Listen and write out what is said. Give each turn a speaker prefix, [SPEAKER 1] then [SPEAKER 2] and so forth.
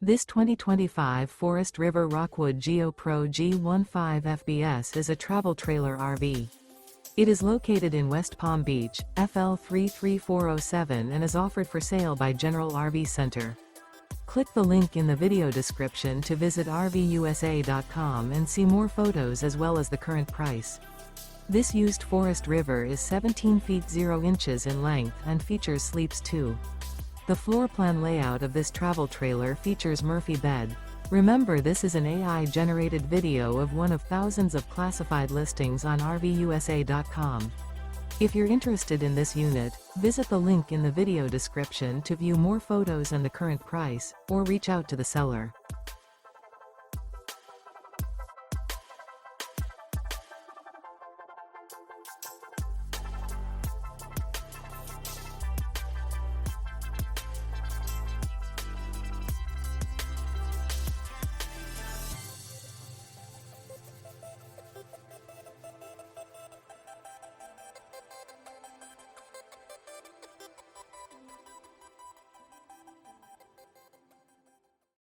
[SPEAKER 1] This 2025 Forest River Rockwood Geo Pro G15 FBS is a travel trailer RV. It is located in West Palm Beach, FL 33407 and is offered for sale by General RV Center. Click the link in the video description to visit RVUSA.com and see more photos as well as the current price. This used Forest River is 17 feet 0 inches in length and features sleeps 2. The floor plan layout of this travel trailer features Murphy bed. Remember, this is an AI-generated video of one of thousands of classified listings on RVUSA.com. If you're interested in this unit, visit the link in the video description to view more photos and the current price, or reach out to the seller.